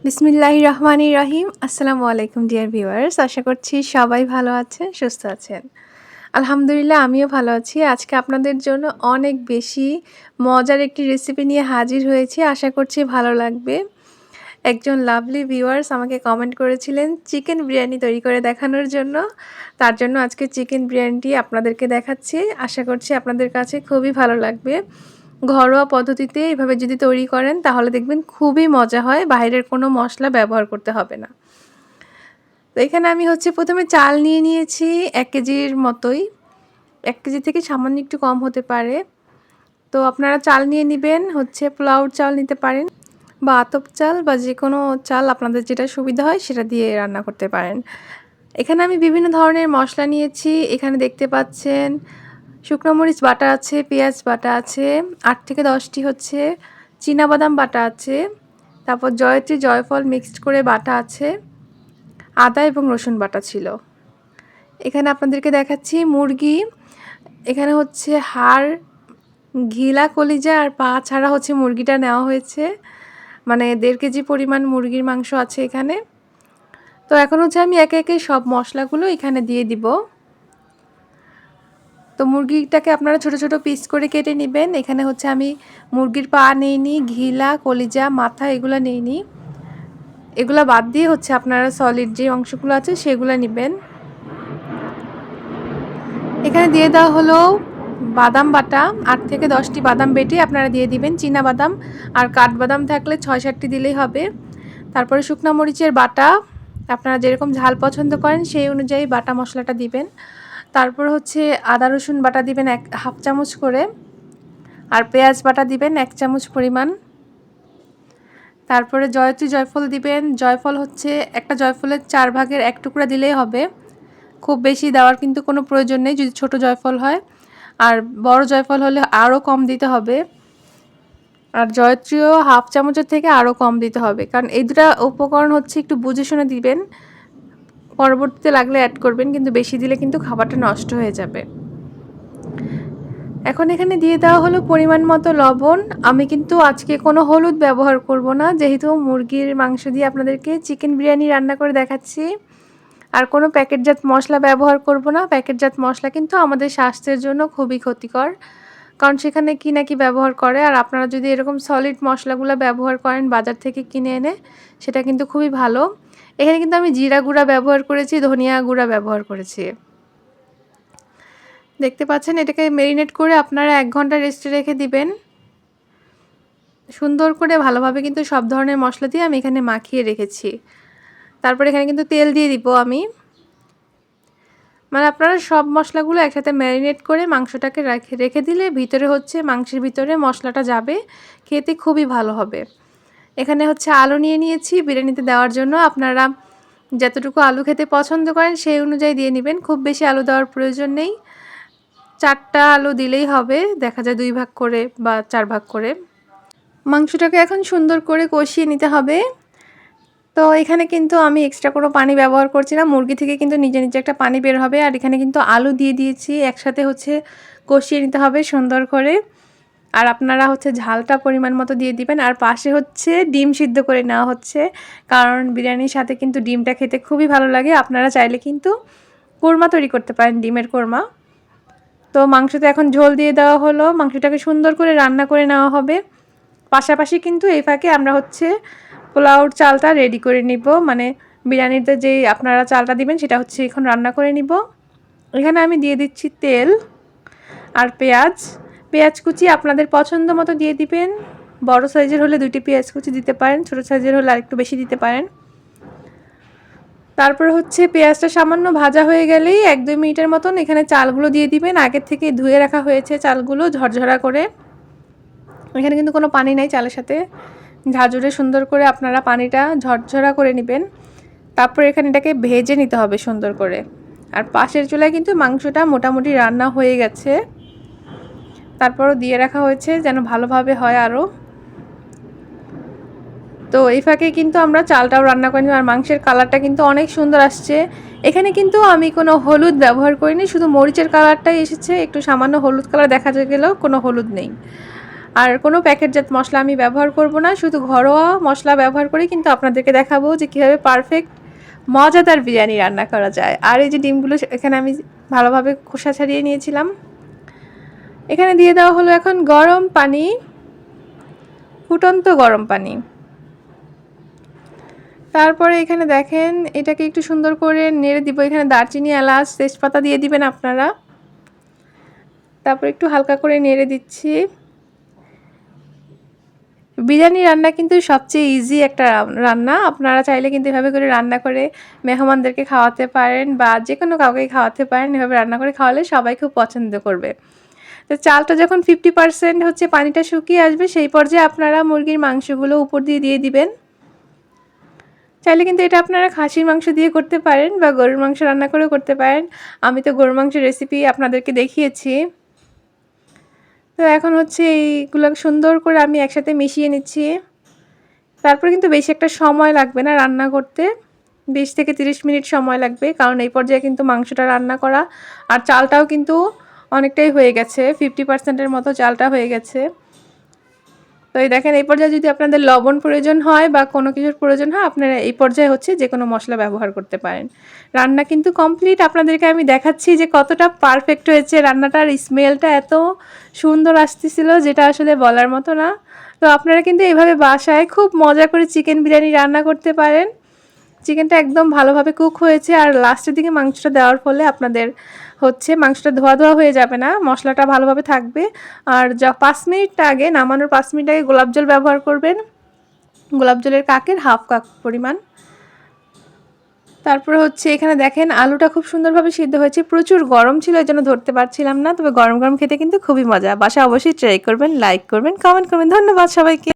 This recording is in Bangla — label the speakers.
Speaker 1: বিসমিল্লাহির রহমানির রহিম। আসসালামু আলাইকুম ডিয়ার ভিউয়ার্স। আশা করছি সবাই ভালো আছেন, সুস্থ আছেন। আলহামদুলিল্লাহ আমিও ভালো আছি। আজকে আপনাদের জন্য অনেক বেশি মজার একটি রেসিপি নিয়ে হাজির হয়েছি। আশা করছি ভালো লাগবে। একজন লাভলি ভিউয়ার্স আমাকে কমেন্ট করেছিলেন চিকেন বিরিয়ানি তৈরি করে দেখানোর জন্য। তার জন্য আজকে চিকেন বিরিয়ানিটি আপনাদেরকে দেখাচ্ছি। আশা করছি আপনাদের কাছে খুবই ভালো লাগবে। ঘরোয়া পদ্ধতিতে এভাবে যদি তৈরি করেন তাহলে দেখবেন খুবই মজা হয়, বাইরের কোনো মশলা ব্যবহার করতে হবে না। তো এখানে আমি প্রথমে চাল নিয়ে নিয়েছি 1 কেজির মতোই। 1 কেজি থেকে সামান্য একটু কম হতে পারে। তো আপনারা চাল নিয়ে নেবেন, পোলাওর চাল নিতে পারেন বা আতপ চাল বা যে কোনো চাল আপনাদের যেটা সুবিধা হয় সেটা দিয়ে রান্না করতে পারেন। এখানে আমি বিভিন্ন ধরনের মশলা নিয়েছি। এখানে দেখতে পাচ্ছেন শুকনো মরিচ বাটা আছে, পেঁয়াজ বাটা আছে, 8 থেকে 10টি চীনাবাদাম বাটা আছে, তারপর জয়ত্রী জয়ফল মিক্সড করে বাটা আছে, আদা এবং রসুন বাটা ছিল। এখানে আপনাদেরকে দেখাচ্ছি মুরগি। এখানে হাড়, ঘিলা, কলিজা আর পা ছাড়া মুরগিটা নেওয়া হয়েছে। মানে 1.5 কেজি পরিমাণ মুরগির মাংস আছে এখানে। তো এখন আমি একে একে সব মশলাগুলো এখানে দিয়ে দিব। তো মুরগিটাকে আপনারা ছোট ছোট পিস করে কেটে নেবেন। এখানে আমি মুরগির পা নিইনি, ঘিলা, কলিজা, মাথা এগুলো নিইনি। এগুলা বাদ দিয়ে আপনারা সলিড যে অংশগুলো আছে সেগুলো নেবেন। এখানে দিয়ে দেওয়া হলো বাদাম বাটা, 8 থেকে 10টি বাদাম বেটে আপনারা দিয়ে দিবেন। চীনা বাদাম আর কাঠবাদাম থাকলে 6-7টি দিলেই হবে। তারপরে শুকনো মরিচের বাটা, আপনারা যেরকম ঝাল পছন্দ করেন সেই অনুযায়ী বাটা মশলাটা দিবেন। তারপর আদা রসুন বাটা দিবেন 1/2 চামচ করে, আর পেঁয়াজ বাটা দিবেন 1 চামচ পরিমাণ। তারপরে জয়ত্রী জয়ফল দিবেন। জয়ফল একটা জয়ফলের 4 ভাগের 1 টুকরা দিলেই হবে, খুব বেশি দেওয়ার কিন্তু কোনো প্রয়োজন নেই যদি ছোট জয়ফল হয়। আর বড় জয়ফল হলে আরও কম দিতে হবে। আর জয়ত্রীও 1/2 চামচের থেকে আরও কম দিতে হবে, কারণ এই দুটা উপকরণ একটু বুঝে শুনে দিবেন। পরবর্তীতে লাগলে অ্যাড করবেন, কিন্তু বেশি দিলে কিন্তু খাবারটা নষ্ট হয়ে যাবে। এখন এখানে দিয়ে দেওয়া হলো পরিমাণ মতো লবণ। আমি কিন্তু আজকে কোনো হলুদ ব্যবহার করব না, যেহেতু মুরগির মাংস দিয়ে আপনাদেরকে চিকেন বিরিয়ানি রান্না করে দেখাচ্ছি। আর কোনো প্যাকেটজাত মশলা ব্যবহার করব না। প্যাকেটজাত মশলা কিন্তু আমাদের স্বাস্থ্যের জন্য খুবই ক্ষতিকর, কারণ সেখানে কি না কি ব্যবহার করে। আর আপনারা যদি এরকম সলিড মশলাগুলো ব্যবহার করেন বাজার থেকে কিনে এনে, সেটা কিন্তু খুবই ভালো। এখানে কিন্তু আমি জিরা গুঁড়া ব্যবহার করেছি, ধনিয়া গুঁড়া ব্যবহার করেছি। দেখতে পাচ্ছেন, এটাকে ম্যারিনেট করে আপনারা 1 ঘন্টা রেস্টে রেখে দিবেন। সুন্দর করে ভালোভাবে কিন্তু সব ধরনের মশলা দিয়ে আমি এখানে মাখিয়ে রেখেছি। তারপর এখানে কিন্তু তেল দিয়ে দিব আমি। মানে আপনারা সব মশলাগুলো একসাথে ম্যারিনেট করে মাংসটাকে রেখে দিলে ভিতরে মাংসের ভিতরে মশলাটা যাবে, খেতে খুবই ভালো হবে। এখানে আলু নিয়ে নিয়েছি বিরিয়ানিতে দেওয়ার জন্য। আপনারা যতটুকু আলু খেতে পছন্দ করেন সেই অনুযায়ী দিয়ে নেবেন, খুব বেশি আলু দেওয়ার প্রয়োজন নেই। 4টা আলু দিলেই হবে, দেখা যায় 2 ভাগ করে বা 4 ভাগ করে। মাংসটাকে এখন সুন্দর করে কষিয়ে নিতে হবে। তো এখানে কিন্তু আমি এক্সট্রা কোনো পানি ব্যবহার করছি না, মুরগি থেকে কিন্তু নিজে নিজে একটা পানি বের হবে। আর এখানে কিন্তু আলু দিয়ে দিয়েছি, একসাথে কষিয়ে নিতে হবে সুন্দর করে। আর আপনারা ঝালটা পরিমাণ মতো দিয়ে দিবেন। আর পাশে ডিম সিদ্ধ করে নেওয়া হচ্ছে, কারণ বিরিয়ানির সাথে কিন্তু ডিমটা খেতে খুবই ভালো লাগে। আপনারা চাইলে কিন্তু কোরমা তৈরি করতে পারেন, ডিমের কোরমা। তো মাংসতে এখন ঝোল দিয়ে দেওয়া হলো, মাংসটাকে সুন্দর করে রান্না করে নেওয়া হবে। পাশাপাশি কিন্তু এই ফাঁকে আমরা পোলাওর চালটা রেডি করে নিব, মানে বিরিয়ানিতে যেই আপনারা চালটা দিবেন সেটা এখন রান্না করে নিব। এখানে আমি দিয়ে দিচ্ছি তেল আর পেঁয়াজ কুচি আপনাদের পছন্দ মতো দিয়ে দিবেন। বড় সাইজের হলে 2টি পেঁয়াজ কুচি দিতে পারেন, ছোট সাইজের হলে আরেকটু বেশি দিতে পারেন। তারপর পেঁয়াজটা সামান্য ভাজা হয়ে গেলেই 1-2 মিনিটের মতন এখানে চালগুলো দিয়ে দিবেন। আগের থেকে ধুয়ে রাখা হয়েছে চালগুলো ঝরঝরা করে। এখানে কিন্তু কোনো পানি নাই, চালের সাথে ঝাঁঝরে সুন্দর করে আপনারা পানিটা ঝরঝরা করে নেবেন। তারপর এখানে এটাকে ভেজে নিতে হবে সুন্দর করে। আর পাশের চুলায় কিন্তু মাংসটা মোটামুটি রান্না হয়ে গেছে, তারপরও দিয়ে রাখা হয়েছে যেন ভালোভাবে হয় আরও। তো এই ফাঁকে কিন্তু আমরা চালটাও রান্না করে নিই। আর মাংসের কালারটা কিন্তু অনেক সুন্দর আসছে। এখানে কিন্তু আমি কোনো হলুদ ব্যবহার করিনি, শুধু মরিচের কালারটাই এসেছে, একটু সামান্য হলুদ কালার দেখা গেলেও কোনো হলুদ নেই। আর কোনো প্যাকেটজাত মশলা আমি ব্যবহার করব না, শুধু ঘরোয়া মশলা ব্যবহার করে কিন্তু আপনাদেরকে দেখাবো যে কীভাবে পারফেক্ট মজাদার বিরিয়ানি রান্না করা যায়। আর এই যে ডিমগুলো এখানে আমি ভালোভাবে খোসা ছাড়িয়ে নিয়েছিলাম। এখানে দিয়ে দেওয়া হলো এখন গরম পানি, ফুটন্ত গরম পানি। তারপরে এখানে দেখেন এটাকে একটু সুন্দর করে নেড়ে দিব। এখানে দারচিনি, এলাচ, তেজপাতা দিয়ে দিবেন আপনারা। তারপর একটু হালকা করে নেড়ে দিচ্ছি। বিরিয়ানি রান্না কিন্তু সবচেয়ে ইজি একটা রান্না। আপনারা চাইলে কিন্তু এভাবে করে রান্না করে মেহমানদেরকে খাওয়াতে পারেন বা যে কোনো কাউকে খাওয়াতে পারেন। এভাবে রান্না করে খাওয়ালে সবাই খুব পছন্দ করবে। তো চালটা যখন 50% হচ্ছে পানিটা শুকিয়ে আসবে, সেই পর্যায়ে আপনারা মুরগির মাংসগুলো উপর দিয়ে দিয়ে দিবেন। চাইলে কিন্তু এটা আপনারা খাসির মাংস দিয়ে করতে পারেন বা গরুর মাংস রান্না করেও করতে পারেন। আমি তো গরুর মাংসের রেসিপি আপনাদেরকে দেখিয়েছি। তো এখন হচ্ছে এইগুলো সুন্দর করে আমি একসাথে মিশিয়ে নিচ্ছি। তারপর কিন্তু বেশি একটা সময় লাগবে না রান্না করতে, 20 থেকে 30 মিনিট সময় লাগবে, কারণ এই পর্যায়ে কিন্তু মাংসটা রান্না করা আর চালটাও কিন্তু অনেকটাই হয়ে গেছে, 50%-এর মতো চালটা হয়ে গেছে। তো এই দেখেন এই পর্যায়ে যদি আপনাদের লবণ প্রয়োজন হয় বা কোনো কিছুর প্রয়োজন হয়, আপনারা এই পর্যায়ে হচ্ছে যে কোনো মশলা ব্যবহার করতে পারেন। রান্না কিন্তু কমপ্লিট। আপনাদেরকে আমি দেখাচ্ছি যে কতটা পারফেক্ট হয়েছে রান্নাটার। স্মেলটা এত সুন্দর আসতেছিল যেটা আসলে বলার মতো না। তো আপনারা কিন্তু এভাবে বাসায় খুব মজা করে চিকেন বিরিয়ানি রান্না করতে পারেন। চিকেনটা একদম ভালোভাবে কুক হয়েছে আর লাস্টের দিকে মাংসটা দেওয়ার ফলে আপনাদের হচ্ছে মাংসটা ধোয়া ধোয়া হয়ে যাবে না, মশলাটা ভালোভাবে থাকবে। আর 5 মিনিট আগে, নামানোর 5 মিনিট আগে গোলাপ জল ব্যবহার করবেন, গোলাপ জলের কাকের হাফ কাপ পরিমাণ। তারপরে হচ্ছে এখানে দেখেন আলুটা খুব সুন্দরভাবে সিদ্ধ হয়েছে। প্রচুর গরম ছিল, এই জন্য ধরতে পারছিলাম না, তবে গরম গরম খেতে কিন্তু খুবই মজা। বাসায় অবশ্যই ট্রাই করবেন, লাইক করবেন, কমেন্ট করবেন। ধন্যবাদ সবাইকে।